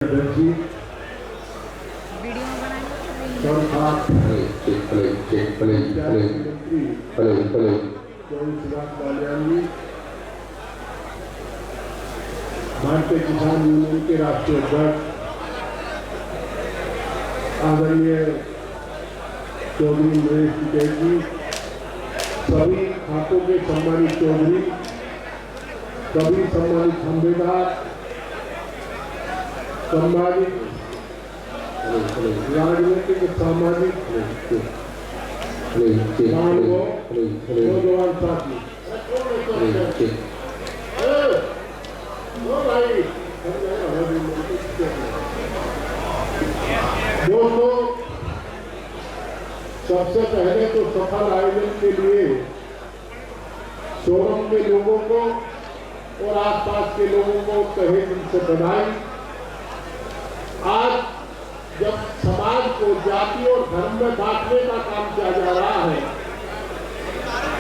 Video भारतीय किसान union के राष्ट्रीय अध्यक्ष आदरणीय चौधरी नरेश टिकैत जी, सभी खातों के सम्मानित चौधरी, सभी सम्मानित खंबेदार, सामाजिक राजनीतिक सामाजिक नौजवान साथी, दोस्तों, सबसे पहले तो सफल आयोजन के लिए सोरम के लोगों को और आसपास के लोगों को तहे दिल से बधाई। आज जब समाज को जाति और धर्म में बांटने का काम किया जा रहा है,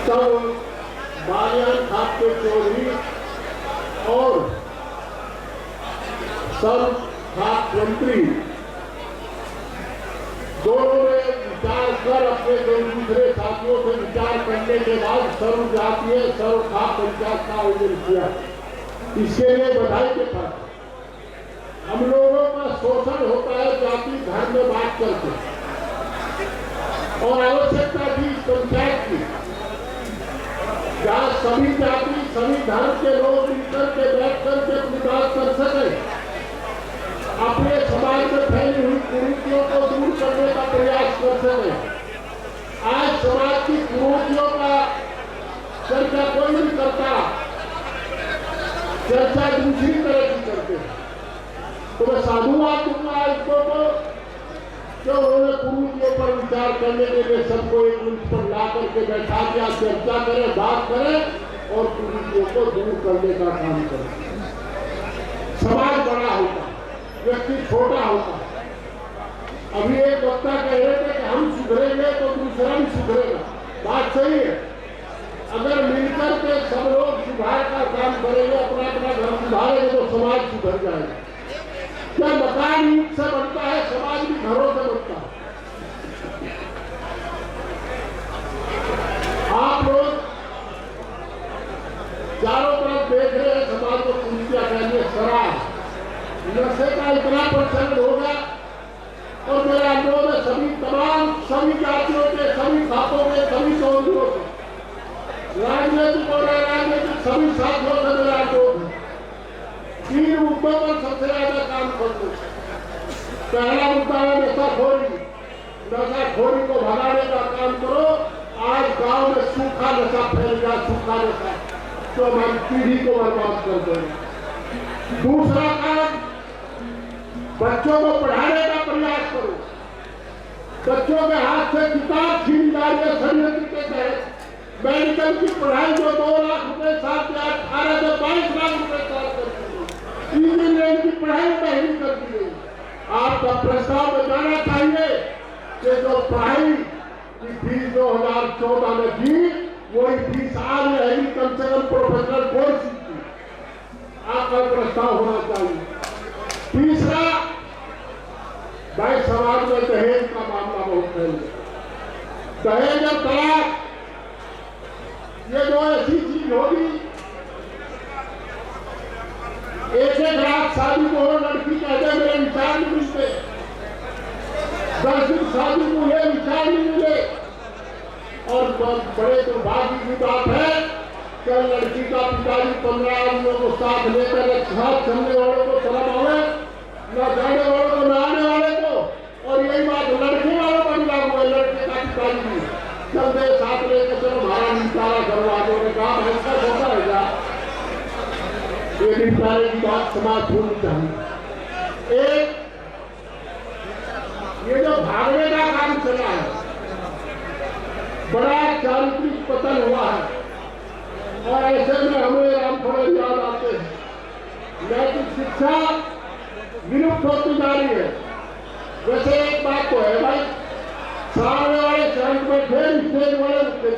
तब बालियान खाप के चौधरी और सर्व खाप मंत्री दोनों ने विचार कर अपने दूसरे साथियों से विचार करने के बाद सर्व जातीय सर्व खाप पंचायत का आयोजन किया। इसके लिए बधाई के साथ हम लोगों का शोषण होता है जाति धर्म में बात करके, और आवश्यकता थी इस पंचायत की जहाँ सभी जाति सभी धर्म के लोग मिलकर के बैठ करके अपनी बात कर सके, अपने समाज में फैली हुई कुरीतियों को दूर करने का प्रयास कर सके। आज समाज की कुरीतियों का चर्चा कोई नहीं करता, चर्चा दूसरी तरह की करते हैं। तो मैं साधुवाद दूंगा इसको जो उन्होंने कुरीतियों पर विचार करने के लिए सबको एक मंच पर ला करके बैठा के चर्चा करें, बात करें और कुरीतियों को दूर करने का काम करें। समाज बड़ा होता, व्यक्ति छोटा होता। अभी एक वक्ता कह रहे थे कि हम सुधरेंगे तो दूसरा भी सुधरेगा। बात सही है। अगर मिलकर के सब लोग सुधार का काम करेंगे, अपना अपना घर सुधारेंगे तो समाज सुधर जाएगा। क्या मकान ईंट से बनता है, समाज भी घरों से बनता है। आप लोग चारों तरफ देख रहे हैं, समाज को कुरीतियां फैली, शराब नशे का इतना प्रचलन हो गया। और मेरा अनुरोध है सभी तमाम सभी जातियों के सभी खातों के सभी चौधरियों से, राजनीतिक और अराजनीतिक सभी साथियों से मेरा अनुरोध है, 3 मुद्दों पर सबसे ज्यादा काम करो। पहला मुद्दा है नशाखोरी। नशाखोरी को भगाने का काम करो। आज गांव में सूखा नशा फैल गया, सूखा नशा तो हमारी पीढ़ी को बर्बाद कर देगा। दूसरा काम, बच्चों को पढ़ाने का प्रयास करो। बच्चों के हाथ से किताब छीन जाए षड्यंत्र के तहत। मेडिकल की पढ़ाई जो 2 लाख रुपए साल के 18 से 22 लाख रुपए साल करती है, इंजीनियरिंग की पढ़ाई महंगी कर दी गई। आपका प्रस्ताव में जाना चाहिए कि जो पढ़ाई की फीस 2014 में थी, वही फीस आज रहेगी, कम से कम प्रोफेशनल कोर्स की। आपका प्रस्ताव होना चाहिए। तीसरा, भाई समाज में दहेज का मामला बहुत फैल गया। दहेज और तलाक ये जो ऐसी चीज होगी, 1-1 लाख शादी को हो, लड़की कहते मेरे विचार नहीं मिलते, 10 दिन शादी को ये विचार नहीं मिले। और बड़े दुर्भाग्य की बात है कि लड़की का पिताजी 15 आदमियों को साथ लेकर साथ चलने वालों को शर्म आवे, न जाने वालों को, न आने वाले को। और यही बात लड़के वालों पर लागू है। लड़के का पिताजी भी चलते साथ लेकर चलो हमारा निपटारा करो। आगे ने कहा ऐसा होता है क्या? ये निपटारे की बात समाज होनी चाहिए। एक ये जो भागने का काम चला है, बड़ा चारित्रिक पतन हुआ है। और ऐसे में हमें रामफल याद आते हैं। नैतिक शिक्षा विलुप्त होती जा रही है। वैसे एक बात तो है भाई, सामने वाले संत में थे, स्टेज वाले मुख्य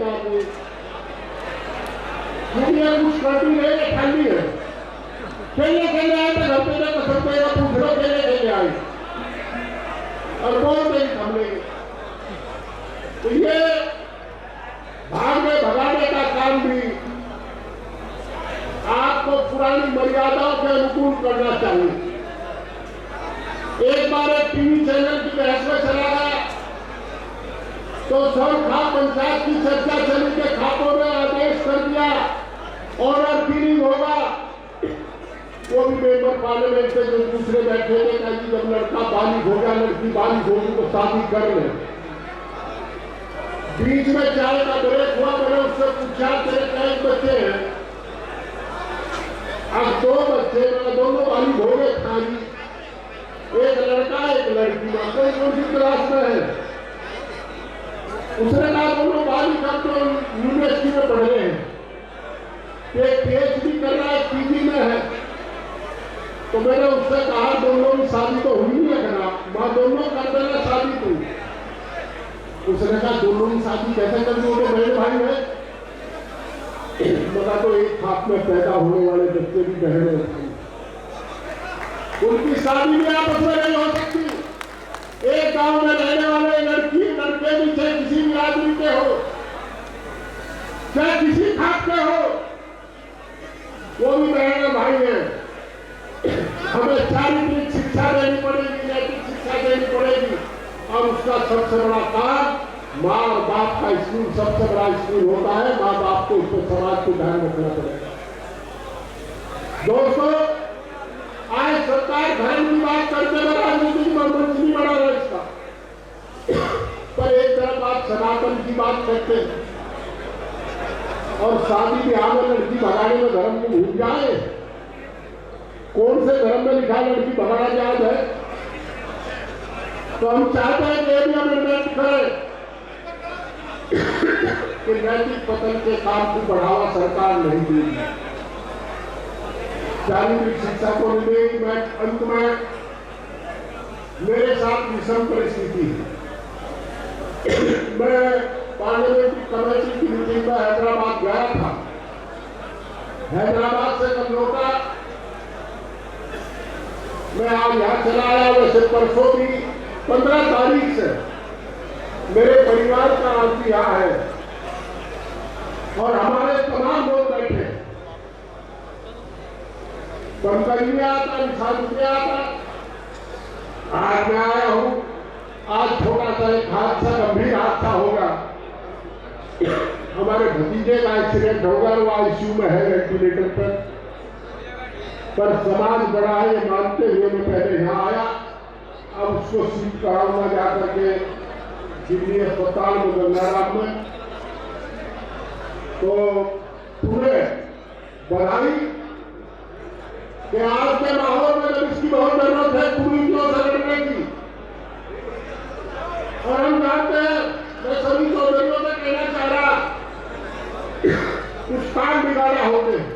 दुनिया कुछ करती नहीं, ठंडी है। खेलने आए तो घर पे जाकर सबको एक पूछ लो खेलने आए और कौन नहीं थमलेंगे। तो ये भागने भगाने का काम भी आपको पुरानी मर्यादाओं के अनुकूल करना चाहिए। एक बार एक टीवी चैनल की बहस में चला गया तो सब खाप पंचायत की चर्चा चली के खापों में आदेश कर दिया ऑर्डर किलिंग होगा। वो भी मेंबर पार्लियामेंट से जो दूसरे बैठे थे कहा कि जब लड़का बालिग हो गया लड़की बालिग होगी तो शादी कर ले। बीच में चाय का ब्रेक हुआ, मैंने उससे पूछा तेरे कई बच्चे हैं? अब 2 बच्चे, दोनों बालिग हो गए खाली, एक लड़का एक लड़की, कोई कौन सी क्लास में है? उसने कहा दोनों बालिग अब तो यूनिवर्सिटी में पढ़ रहे हैं, एक PhD कर रहा है, PG में है। तो मैंने उससे कहा दोनों की शादी तो हुई नहीं है ना, मां दोनों कर देना शादी तू। उसने कहा दोनों की शादी कैसे कर दूं, बहन भाई है। मगर तो एक खाप में पैदा होने वाले बच्चे भी बहन भाई, उनकी शादी भी आपस में नहीं हो सकती। एक गांव में रहने वाले लड़की लड़के भी चाहे किसी भी आदमी के हो, चाहे किसी खाप के हो, वो भी बहन भाई है। हमें चारित्रिक शिक्षा देनी पड़ेगी, नैतिक शिक्षा देनी पड़ेगी और उसका सबसे बड़ा काम माँ और बाप का स्कूल सबसे बड़ा स्कूल होता है। माँ बाप को उसको समाज को ध्यान रखना पड़ेगा। दोस्तों, आज सरकार धर्म की बात करते हुए राजनीति की मंच नहीं बना रहा इसका, पर एक तरफ आप सनातन की बात करते हैं और शादी ब्याह में लड़की भगाने में धर्म को भूल जाए। कौन से धर्म में लिखा लड़की भगाना जायज है? तो हम चाहते हैं कि ये भी अमेंडमेंट करें कि नैतिक पतन के काम को बढ़ावा सरकार नहीं देगी, चारित्रिक शिक्षा को नहीं देगी। मैं अंत में मेरे साथ विषम परिस्थिति है। मैं पार्लियामेंट्री कमेटी की मीटिंग में हैदराबाद गया था। हैदराबाद से कल लौटा, मैं आज यहाँ चला आया। वैसे परसों भी 15 तारीख से मेरे परिवार का आज यहाँ है और हमारे तमाम लोग बैठे। पंकज में आता, निशान में आता, आज मैं आया हूँ। आज छोटा सा एक हादसा, गंभीर हादसा होगा। हमारे भतीजे का एक्सीडेंट होगा, वो ICU में है वेंटिलेटर पर समाज बड़ा है ये मानते हुए मैं पहले यहाँ आया। अब उसको सीट कराऊंगा जाकर के दिल्ली अस्पताल में गंगाराम में। तो पूरे बधाई कि आज के माहौल में जब इसकी बहुत जरूरत है पूरी जो संगठन की, और हम जानते हैं, मैं सभी चौधरियों से कहना चाह रहा, कुछ काम बिगाड़ा होते हैं,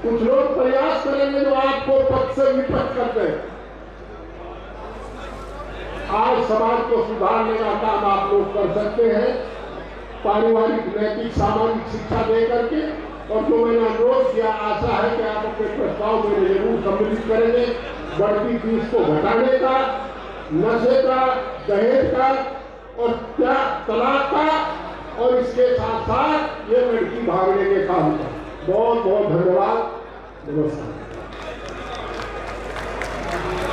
कुछ लोग प्रयास करेंगे जो आपको पक्ष से विपक्ष करते हैं। आज समाज को सुधारने का काम आप लोग कर सकते हैं पारिवारिक नैतिक सामाजिक शिक्षा दे करके। और जो मैंने अनुरोध किया, आशा है कि आप अपने प्रस्ताव में जरूर सम्मिलित करेंगे। बढ़ती फीस को घटाने का, नशे का, दहेज का और क्या तलाक का, और इसके साथ साथ ये लड़की भागने के काम का। बहुत बहुत धन्यवाद। नमस्कार।